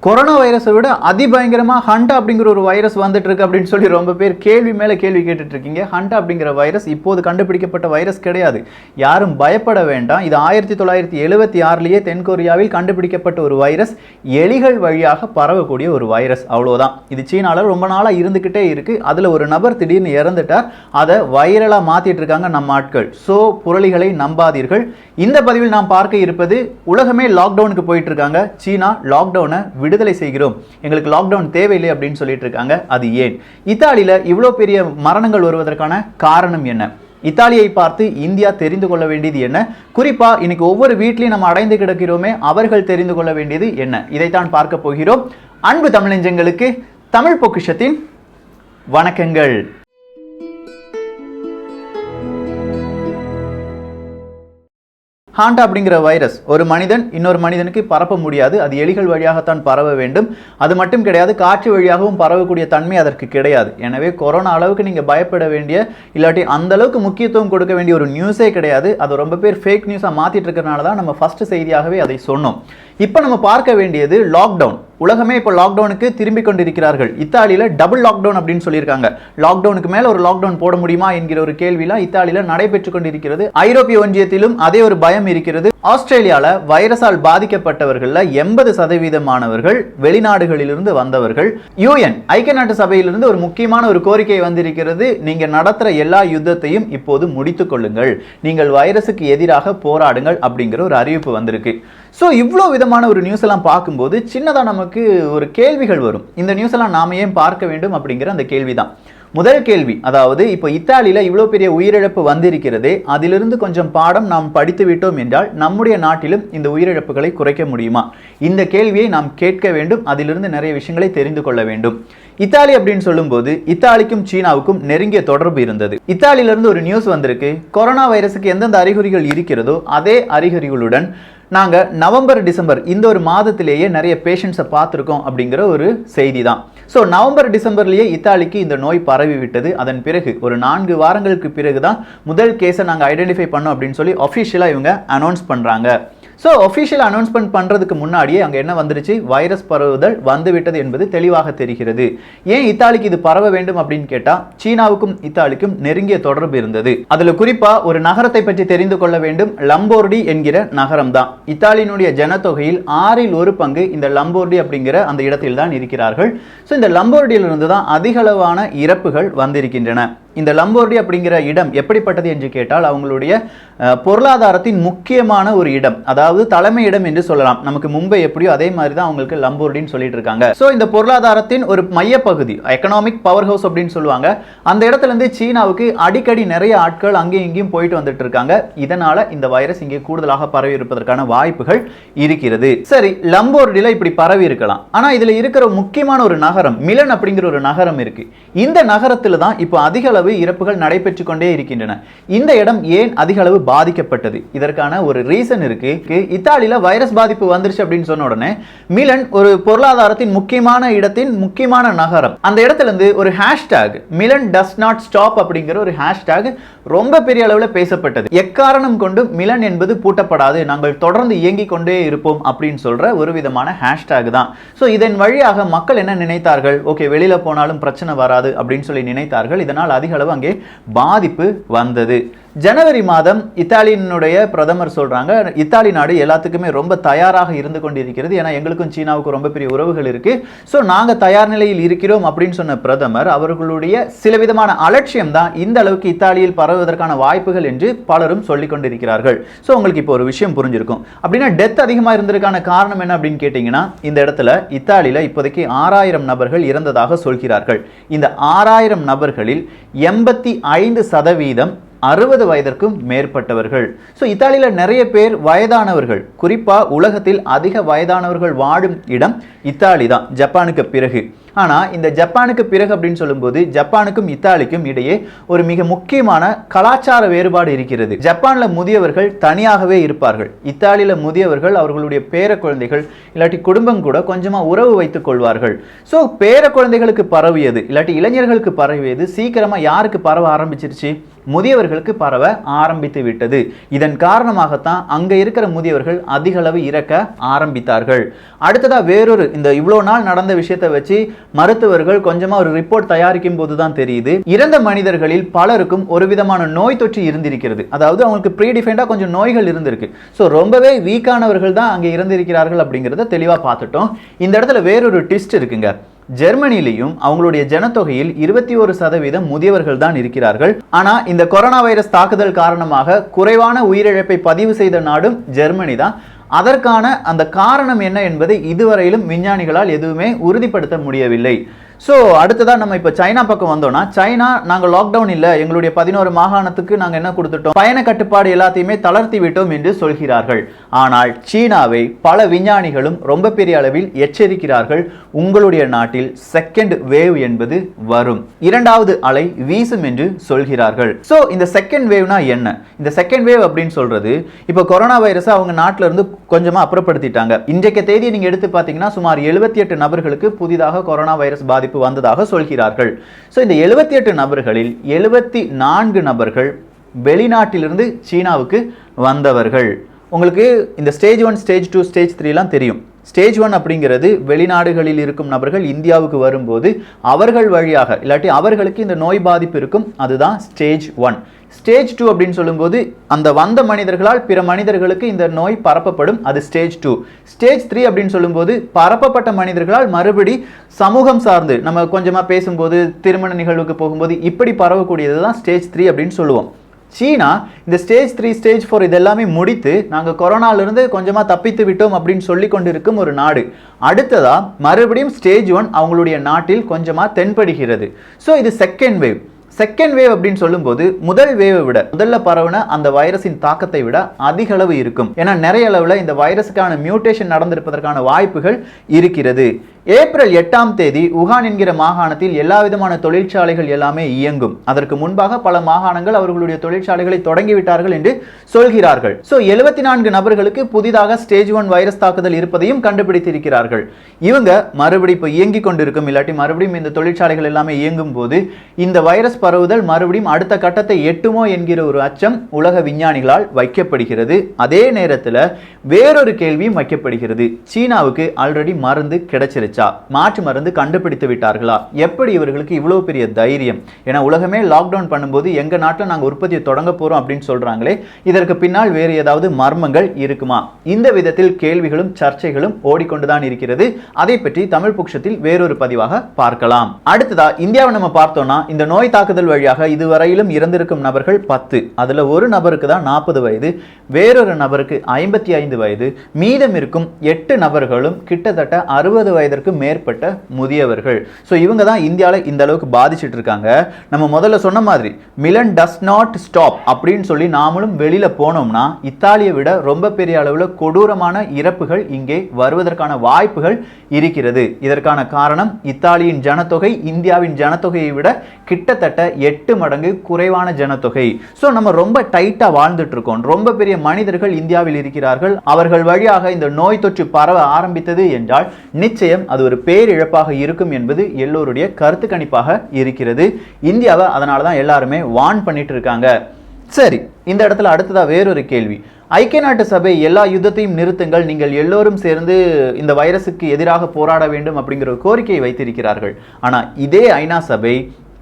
Corona வைரஸை விட அதிபயங்கரமா hanta அப்படிங்கிற ஒரு வைரஸ் வந்துட்டு இருக்கு அப்படின்னு சொல்லி ரொம்ப பேர் கேள்வி மேல கேள்வி கேட்டுட்டு இருக்கீங்க. ஹண்டா அப்படிங்கிற வைரஸ் இப்போது கண்டுபிடிக்கப்பட்ட வைரஸ் கிடையாது. யாரும் பயப்பட வேண்டாம். இது 1976 தென்கொரியாவில் கண்டுபிடிக்கப்பட்ட ஒரு வைரஸ். எலிகள் வழியாக பரவக்கூடிய ஒரு வைரஸ், அவ்வளவுதான். இது சீனால ரொம்ப நாளா இருந்துகிட்டே இருக்கு. அதுல ஒரு நபர் திடீர்னு இறந்துட்டார். அதை வைரலா மாத்திட்டு இருக்காங்க நம்ம ஆட்கள். சோ புரளிகளை நம்பாதீர்கள். இந்த பதிவில் நாம் பார்க்க இருப்பது, உலகமே லாக்டவுனுக்கு போயிட்டு இருக்காங்க. சீனா லாக்டவுனை விடுதலை செய்கிறோம், எங்களுக்கு லாக்டவுன் தேவையில்லை அப்படின்னு சொல்லிட்டு இருக்காங்க. அது ஏன்? இத்தாலியில இவ்வளவு பெரிய மரணங்கள் வருவதற்கான காரணம் என்ன? இத்தாலியை பார்த்து இந்தியா தெரிந்து கொள்ள வேண்டியது என்ன? குறிப்பா இன்னைக்கு ஒவ்வொரு வீட்லையும் நம்ம அடைந்து கிடக்கிறோமே, அவர்கள் தெரிந்து கொள்ள வேண்டியது என்ன? இதைத்தான் பார்க்க போகிறோம். அன்பு தமிழஞ்சங்களுக்கு தமிழ் பொக்கிஷத்தின் வணக்கங்கள். ஹாண்டா அப்படிங்கிற வைரஸ் ஒரு மனிதன் இன்னொரு மனிதனுக்கு பரப்ப முடியாது. அது எலிகள் வழியாகத்தான் பரவ வேண்டும். அது மட்டும் கிடையாது, காற்று வழியாகவும் பரவக்கூடிய தன்மை அதற்கு கிடையாது. எனவே கொரோனா அளவுக்கு நீங்க பயப்பட வேண்டிய, இல்லாட்டி அந்த அளவுக்கு முக்கியத்துவம் கொடுக்க வேண்டிய ஒரு நியூஸே கிடையாது. அது ரொம்ப பேர் ஃபேக் நியூஸா மாத்திட்டு இருக்கிறனால தான் நம்ம ஃபர்ஸ்ட் செய்தியாகவே அதை சொன்னோம். இப்போ நம்ம பார்க்க வேண்டியது லாக்டவுன். உலகமே இப்போ லாக்டவுனுக்கு திரும்பி கொண்டிருக்கிறார்கள். இத்தாலியில டபுள் லாக்டவுன் அப்படின்னு சொல்லியிருக்காங்க. லாக்டவுனுக்கு மேல ஒரு லாக்டவுன் போட முடியுமா என்கிற ஒரு கேள்விலாம் இத்தாலியில நடைபெற்றுக் கொண்டிருக்கிறது. ஐரோப்பிய ஒன்றியத்திலும் அதே ஒரு பயம் இருக்கிறது. ஆஸ்திரேலியால வைரஸால் பாதிக்கப்பட்டவர்கள் 80% வெளிநாடுகளிலிருந்து வந்தவர்கள். UN ஐக்கிய நாட்டு சபையிலிருந்து ஒரு முக்கியமான ஒரு கோரிக்கை வந்திருக்கிறது. நீங்க நடத்துற எல்லா யுத்தத்தையும் இப்போது முடித்துக் கொள்ளுங்கள், நீங்கள் வைரஸுக்கு எதிராக போராடுங்கள் அப்படிங்கிற ஒரு அறிவிப்பு வந்திருக்கு. ஸோ இவ்வளோ விதமான ஒரு நியூஸ் எல்லாம் பார்க்கும்போது சின்னதாக நமக்கு ஒரு கேள்விகள் வரும். இந்த நியூஸ் எல்லாம் நாம ஏன் பார்க்க வேண்டும் அப்படிங்கிற அந்த கேள்விதான். முதல் கேள்வி, அதாவது இப்போ இத்தாலியில இவ்வளோ பெரிய உயிரிழப்பு வந்திருக்கிறதே, அதிலிருந்து கொஞ்சம் பாடம் நாம் படித்து விட்டோம் என்றால் நம்முடைய நாட்டிலும் இந்த உயிரிழப்புகளை குறைக்க முடியுமா? இந்த கேள்வியை நாம் கேட்க வேண்டும். அதிலிருந்து நிறைய விஷயங்களை தெரிந்து கொள்ள வேண்டும். இத்தாலி அப்படின்னு சொல்லும்போது இத்தாலிக்கும் சீனாவுக்கும் நெருங்கிய தொடர்பு இருந்தது. இத்தாலியிலிருந்து ஒரு நியூஸ் வந்திருக்கு. கொரோனா வைரஸுக்கு எந்தெந்த அறிகுறிகள் இருக்கிறதோ அதே அறிகுறிகளுடன் நாங்க நவம்பர் டிசம்பர் இந்த ஒரு மாதத்திலேயே நிறைய பேஷண்ட்ஸை பார்த்துருக்கோம் அப்படிங்கிற ஒரு செய்தி தான். ஸோ நவம்பர் டிசம்பர்லேயே இத்தாலிக்கு இந்த நோய் பரவி விட்டது. அதன் பிறகு ஒரு 4 வாரங்களுக்கு பிறகு தான் முதல் கேஸை நாங்கள் ஐடென்டிஃபை பண்ணோம் அப்படின்னு சொல்லி அஃபிஷியலாக இவங்க அனௌன்ஸ் பண்ணுறாங்க. ஸோ அஃபிஷியல் அனௌன்ஸ்மெண்ட் பண்ணுறதுக்கு முன்னாடியே அங்கே என்ன வந்துருச்சு? வைரஸ் பரவுதல் வந்துவிட்டது என்பது தெளிவாக தெரிகிறது. ஏன் இத்தாலிக்கு இது பரவ வேண்டும் அப்படின்னு கேட்டால், சீனாவுக்கும் இத்தாலிக்கும் நெருங்கிய தொடர்பு இருந்தது. அதில் குறிப்பாக ஒரு நகரத்தை பற்றி தெரிந்து கொள்ள வேண்டும். லம்போர்டி என்கிற நகரம் தான். இத்தாலியினுடைய ஜனத்தொகையில் 1/6 இந்த லம்போர்டி அப்படிங்கிற அந்த இடத்தில் தான் இருக்கிறார்கள். ஸோ இந்த லம்போர்டியிலிருந்து தான் அதிகளவான இறப்புகள் வந்திருக்கின்றன. இந்த லம்போர்டி அப்படிங்கிற இடம் எப்படிப்பட்டது என்று கேட்டால், அவங்களுடைய பொருளாதாரத்தின் முக்கியமான ஒரு இடம், அதாவது தலைமை இடம் என்று சொல்லலாம். நமக்கு மும்பை எப்படியோ அதே மாதிரி தான் அவங்களுக்கு லம்போர்டின்னு சொல்லிட்டு இருக்காங்க. ஸோ இந்த பொருளாதாரத்தின் ஒரு மையப்பகுதி, எக்கனாமிக் பவர் ஹவுஸ் அப்படின்னு சொல்லுவாங்க. அந்த இடத்துல இருந்து சீனாவுக்கு அடிக்கடி நிறைய ஆட்கள் அங்கேயும் இங்கேயும் போயிட்டு வந்துட்டு இருக்காங்க. இதனால இந்த வைரஸ் இங்கே கூடுதலாக பரவி இருப்பதற்கான வாய்ப்புகள் இருக்கிறது. சரி, லம்போர்டில இப்படி பரவி இருக்கலாம். ஆனா இதுல இருக்கிற முக்கியமான ஒரு நகரம் மிலன் அப்படிங்கிற ஒரு நகரம் இருக்கு. இந்த நகரத்துல தான் இப்போ அதிக அளவு இறப்புகள் நடைபெற்றுக் கொண்டே இருக்கின்றன. இந்த இடம் ஏன் அதிக அளவு பாதிக்கப்பட்டது? இதற்கான ஒரு ரீசன் இருக்கு. இத்தாலியில வைரஸ் பாதிப்பு வந்துருச்சு அப்படின்னு சொன்ன உடனே மிலன் ஒரு பொருளாதாரத்தின் முக்கியமான இடத்தின் முக்கியமான நகரம். அந்த இடத்துல இருந்து ஒரு hashtag Milan does not stop அப்படிங்கிற ஒரு ஹேஷ்டாக் ரொம்ப பெரிய அளவில் பேசப்பட்டது. எக்காரணம் கொண்டு மிலன் என்பது பூட்டப்படாது, நாங்கள் தொடர்ந்து இயங்கிக் கொண்டே இருப்போம் அப்படின்னு சொல்ற ஒரு விதமான ஹேஷ்டாக் தான். ஸோ இதன் வழியாக மக்கள் என்ன நினைத்தார்கள்? ஓகே, வெளியில போனாலும் பிரச்சனை வராது அப்படின்னு சொல்லி நினைத்தார்கள். இதனால் அதிக அளவு அங்கே பாதிப்பு வந்தது. ஜனவரி மாதம் இத்தாலியினுடைய பிரதமர் சொல்றாங்க, இத்தாலி நாடு எல்லாத்துக்குமே ரொம்ப தயாராக இருந்து கொண்டிருக்கிறது. ஏன்னா எங்களுக்கும் சீனாவுக்கும் ரொம்ப பெரிய உறவுகள் இருக்கு. ஸோ நாங்க தயார் நிலையில் இருக்கிறோம் அப்படின்னு சொன்ன பிரதமர், அவர்களுடைய சில விதமான அலட்சியம் தான் இந்த அளவுக்கு இத்தாலியில் பரவுவதற்கான வாய்ப்புகள் என்று பலரும் சொல்லிக் கொண்டிருக்கிறார்கள். ஸோ உங்களுக்கு இப்போ ஒரு விஷயம் புரிஞ்சிருக்கும். அப்படின்னா டெத் அதிகமாக இருந்ததற்கான காரணம் என்ன அப்படின்னு கேட்டீங்கன்னா, இந்த இடத்துல இத்தாலியில இப்போதைக்கு 6000 நபர்கள் இறந்ததாக சொல்கிறார்கள். இந்த 6000 நபர்களில் 85% 60 வயதிற்கும் மேற்பட்டவர்கள். ஸோ இத்தாலியில் நிறைய பேர் வயதானவர்கள். குறிப்பாக உலகத்தில் அதிக வயதானவர்கள் வாழும் இடம் இத்தாலி தான், ஜப்பானுக்கு பிறகு. ஆனால் இந்த ஜப்பானுக்கு பிறகு அப்படின்னு சொல்லும்போது ஜப்பானுக்கும் இத்தாலிக்கும் இடையே ஒரு மிக முக்கியமான கலாச்சார வேறுபாடு இருக்கிறது. ஜப்பானில் முதியவர்கள் தனியாகவே இருப்பார்கள். இத்தாலியில் முதியவர்கள் அவர்களுடைய பேர குழந்தைகள் இல்லாட்டி குடும்பம் கூட கொஞ்சமாக உறவு வைத்துக் கொள்வார்கள். ஸோ பேர குழந்தைகளுக்கு பரவியது இல்லாட்டி இளைஞர்களுக்கு பரவியது சீக்கிரமாக யாருக்கு பரவ ஆரம்பிச்சிருச்சு? முதியவர்களுக்கு பரவ ஆரம்பித்து விட்டது. இதன் காரணமாகத்தான் அங்க இருக்கிற முதியவர்கள் அதிக அளவு இறக்க ஆரம்பித்தார்கள். அடுத்ததா வேறொரு இந்த இவ்வளோ நாள் நடந்த விஷயத்தை வச்சு மருத்துவர்கள் கொஞ்சமா ஒரு ரிப்போர்ட் தயாரிக்கும் போதுதான் தெரியுது, இறந்த மனிதர்களில் பலருக்கும் ஒரு விதமான நோய் தொற்று இருந்திருக்கிறது. அதாவது அவங்களுக்கு ப்ரீடிஃபைண்டா கொஞ்சம் நோய்கள் இருந்திருக்கு. ஸோ ரொம்பவே வீக்கானவர்கள் தான் அங்கே இருந்திருக்கிறார்கள் அப்படிங்கிறத தெளிவா பார்த்துட்டோம். இந்த இடத்துல வேறொரு ட்விஸ்ட் இருக்குங்க. ஜெர்மனியிலும் அவங்களுடைய ஜனத்தொகையில் 21% முதியவர்கள் தான் இருக்கிறார்கள். ஆனா இந்த கொரோனா வைரஸ் தாக்குதல் காரணமாக குறைவான உயிரிழப்பை பதிவு செய்த நாடும் ஜெர்மனி தான். அதற்கான அந்த காரணம் என்ன என்பதை இதுவரையிலும் விஞ்ஞானிகளால் எதுவுமே உறுதிப்படுத்த முடியவில்லை. ஸோ அடுத்ததான் நம்ம இப்போ சைனா பக்கம் வந்தோம்னா, சைனா நாங்கள் லாக்டவுன் இல்லை, எங்களுடைய 11 மாகாணத்துக்கு நாங்கள் என்ன கொடுத்துட்டோம், பயண கட்டுப்பாடு எல்லாத்தையுமே தளர்த்தி விட்டோம் என்று சொல்கிறார்கள். ஆனால் சீனாவை பல விஞ்ஞானிகளும் ரொம்ப பெரிய அளவில் எச்சரிக்கிறார்கள். உங்களுடைய நாட்டில் செகண்ட் வேவ் என்பது வரும், இரண்டாவது அலை வீசும் என்று சொல்கிறார்கள். ஸோ இந்த செகண்ட் வேவ்னா என்ன? இந்த செகண்ட் வேவ் அப்படின்னு சொல்றது, இப்போ கொரோனா வைரஸ் அவங்க நாட்டில இருந்து கொஞ்சமா அப்புறப்படுத்திட்டாங்க. இன்றைக்கு தேதியை நீங்க எடுத்து பார்த்தீங்கன்னா சுமார் 78 நபர்களுக்கு புதிதாக கொரோனா வைரஸ் பாதிப்பு வந்ததாக சொல்கிறார்கள். சோ இந்த 78 நபர்களில் 74 நபர்கள் வெளிநாட்டிலிருந்து சீனாவுக்கு வந்தவர்கள். உங்களுக்கு இந்த ஸ்டேஜ் 1, ஸ்டேஜ் 2, ஸ்டேஜ் 3 எல்லாம் தெரியும். ஸ்டேஜ் 1 அப்படிங்கிறது வெளிநாடுகளில் இருக்கும் நபர்கள் இந்தியாவுக்கு வரும்போது அவர்கள் வழியாக இல்லாட்டி அவர்களுக்கு இந்த நோய் பாதிப்பு இருக்கும், அதுதான் ஸ்டேஜ் 1. ஸ்டேஜ் 2 அப்படின்னு சொல்லும்போது அந்த வந்த மனிதர்களால் பிற மனிதர்களுக்கு இந்த நோய் பரப்பப்படும், அது ஸ்டேஜ் 2. ஸ்டேஜ் 3 அப்படின்னு சொல்லும்போது பரப்பப்பட்ட மனிதர்களால் மறுபடி சமூகம் சார்ந்து நம்ம கொஞ்சமா பேசும்போது, திருமண நிகழ்வுக்கு போகும்போது இப்படி பரவக்கூடியது தான் ஸ்டேஜ் 3 அப்படின்னு சொல்லுவோம். சீனா இந்த ஸ்டேஜ் 3, ஸ்டேஜ் 4 இதெல்லாமே முடித்து நாங்கள் கொரோனாலிருந்து கொஞ்சமாக தப்பித்து விட்டோம் அப்படின்னு சொல்லி கொண்டிருக்கும் ஒரு நாடு. அடுத்ததா மறுபடியும் ஸ்டேஜ் 1 அவங்களுடைய நாட்டில் கொஞ்சமாக தென்படுகிறது. ஸோ இது செகண்ட் வேவ். செகண்ட் வேவ் அப்படின்னு சொல்லும்போது முதல் வேவை விட, முதல்ல பரவன அந்த வைரஸின் தாக்கத்தை விட அதிக அளவு இருக்கும். ஏன்னா நிறைய அளவில் இந்த வைரஸுக்கான மியூட்டேஷன் நடந்திருப்பதற்கான வாய்ப்புகள் இருக்கிறது. ஏப்ரல் 8ஆம் தேதி உகான் என்கிற மாகாணத்தில் எல்லா விதமான தொழிற்சாலைகள் எல்லாமே இயங்கும். அதற்கு முன்பாக பல மாகாணங்கள் அவர்களுடைய தொழிற்சாலைகளை தொடங்கிவிட்டார்கள் என்று சொல்கிறார்கள். ஸோ 74 நபர்களுக்கு புதிதாக ஸ்டேஜ் 1 வைரஸ் தாக்குதல் இருப்பதையும் கண்டுபிடித்திருக்கிறார்கள். இவங்க மறுபடியும் இப்போ இயங்கி கொண்டிருக்கும், இல்லாட்டி மறுபடியும் இந்த தொழிற்சாலைகள் எல்லாமே இயங்கும் போது இந்த வைரஸ் பரவுதல் மறுபடியும் அடுத்த கட்டத்தை எட்டுமோ என்கிற ஒரு அச்சம் உலக விஞ்ஞானிகளால் வைக்கப்படுகிறது. அதே நேரத்தில் வேறொரு கேள்வியும் வைக்கப்படுகிறது. சீனாவுக்கு ஆல்ரெடி மருந்து கிடைச்சிருச்சு, மாற்று மருந்து கண்டுபிடித்து விட்டார்களா? எப்படி இவர்களுக்கு இவ்வளவு பெரிய தைரியம்? ஏன்னா உலகமே லாக்டவுன் பண்ணும்போது எங்க நாட்டில் நாங்கள் உற்பத்தியை தொடங்க போறோம் அப்படின்னு சொல்றாங்களே, இதற்கு பின்னால் வேறு ஏதாவது மர்மங்கள் இருக்குமா? இந்த விதத்தில் கேள்விகளும் சர்ச்சைகளும் ஓடிக்கொண்டுதான் இருக்கிறது. அதை பற்றி தமிழ் பொக்கிஷத்தில் வேறொரு பதிவாக பார்க்கலாம். அடுத்ததா இந்தியாவை நம்ம பார்த்தோம்னா, இந்த நோய் தாக்குதல் வழியாக இதுவரையிலும் இறந்திருக்கும் நபர்கள் 10. அதுல ஒரு நபருக்கு தான் 40 வயது, வேறொரு நபருக்கு 55 வயது, மீதம் இருக்கும் 8 நபர்களும் கிட்டத்தட்ட 60 வயதிற்கு மேற்பட்ட முதியவர்கள். சோ இவங்க தான் இந்தியாவில் இந்த அளவுக்கு பாதிச்சிட்டு இருக்காங்க. நம்ம முதல்ல சொன்ன மாதிரி மிலன் டஸ் நாட் ஸ்டாப் அப்படின்னு சொல்லி நாமளும் வெளியில போனோம்னா இத்தாலியை விட ரொம்ப பெரிய அளவுல கொடூரமான இறப்புகள் இங்கே வருவதற்கான வாய்ப்புகள் இருக்கிறது. இதற்கான காரணம் இத்தாலியின் ஜனத்தொகை இந்தியாவின் ஜனத்தொகையை விட கிட்டத்தட்ட 8 மடங்கு குறைவான ஜனத்தொகை. சோ நம்ம ரொம்ப டைட்டா வாழ்ந்துட்டு இருக்கோம். ரொம்ப பெரிய மனிதர்கள் இந்தியாவில் இருக்கிறார்கள். அவர்கள் வழியாக இந்த நோய் தொற்று பரவ ஆரம்பித்தது என்றால் நிச்சயம் அது ஒரு பேரிழப்பாக இருக்கும் என்பது எல்லோருடைய கருத்து கணிப்பாக இருக்கிறது. இந்தியாவை அதனால தான் எல்லாருமே வார்ன் பண்ணிட்டு இருக்காங்க. சரி, இந்த இடத்துல அடுத்ததா வேறொரு கேள்வி. ஐக்கிய நாட்டு சபை எல்லா யுத்தத்தையும் நிறுத்துங்கள், நீங்கள் எல்லோரும் சேர்ந்து இந்த வைரஸுக்கு எதிராக போராட வேண்டும் அப்படிங்கிற ஒரு கோரிக்கையை வைத்திருக்கிறார்கள். ஆனா இதே ஐநா சபை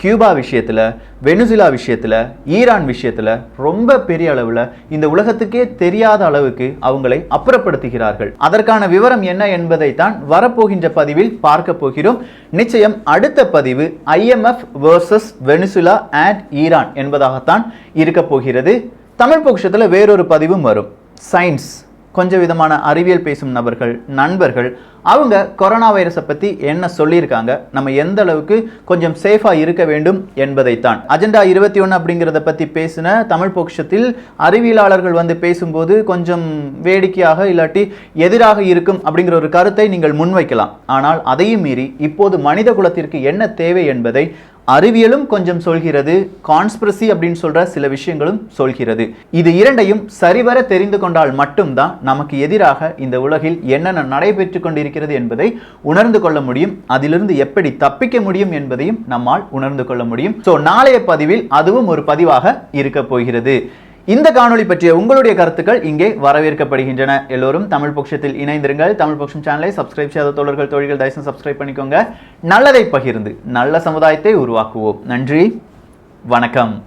கியூபா விஷயத்துல, வெனிசுலா விஷயத்துல, ஈரான் விஷயத்துல ரொம்ப பெரிய அளவுல இந்த உலகத்துக்கே தெரியாத அளவுக்கு அவங்களை அப்புறப்படுத்துகிறார்கள். அதற்கான விவரம் என்ன என்பதை தான் வரப்போகின்ற பதிவில் பார்க்க போகிறோம். நிச்சயம் அடுத்த பதிவு IMF vs Venezuela and Iran என்பதாகத்தான் இருக்க போகிறது. தமிழ் பொக்கிஷத்துல வேறொரு பதிவும் வரும். சயின்ஸ், கொஞ்சம் விதமான அறிவியல் பேசும் நபர்கள், நண்பர்கள், அவங்க கொரோனா வைரஸை பற்றி என்ன சொல்லியிருக்காங்க, நம்ம எந்த அளவுக்கு கொஞ்சம் சேஃபாக இருக்க வேண்டும் என்பதைத்தான். அஜெண்டா 21 அப்படிங்கிறத பற்றி பேசின தமிழ் பொக்கிஷத்தில் அறிவியலாளர்கள் வந்து பேசும்போது கொஞ்சம் வேடிக்கையாக இல்லாட்டி எதிராக இருக்கும் அப்படிங்கிற ஒரு கருத்தை நீங்கள் முன்வைக்கலாம். ஆனால் அதையும் மீறி இப்போது மனித குலத்திற்கு என்ன தேவை என்பதை அறிவியலும் கொஞ்சம் சொல்கிறது, கான்ஸ்பிரசி அப்படின்னு சொல்ற சில விஷயங்களும் சொல்கிறது. இது இரண்டையும் சரிவர தெரிந்து கொண்டால் மட்டும்தான் நமக்கு எதிராக இந்த உலகில் என்னென்ன நடைபெற்று கொண்டிருக்கிறது என்பதை உணர்ந்து கொள்ள முடியும். அதிலிருந்து எப்படி தப்பிக்க முடியும் என்பதையும் நம்மால் உணர்ந்து கொள்ள முடியும். சோ நாளைய பதிவில் அதுவும் ஒரு பதிவாக இருக்க போகிறது. இந்த காணொளி பற்றிய உங்களுடைய கருத்துக்கள் இங்கே வரவேற்கப்படுகின்றன. எல்லோரும் தமிழ் பொக்கிஷத்தில் இணைந்திருங்கள். தமிழ் பொக்கிஷம் சேனலை சப்ஸ்கிரைப் செய்யாத தோழர்கள் தோழிகள் தயவுசெய்து சப்ஸ்கிரைப் பண்ணிக்கோங்க. நல்லதை பகிர்ந்து நல்ல சமுதாயத்தை உருவாக்குவோம். நன்றி, வணக்கம்.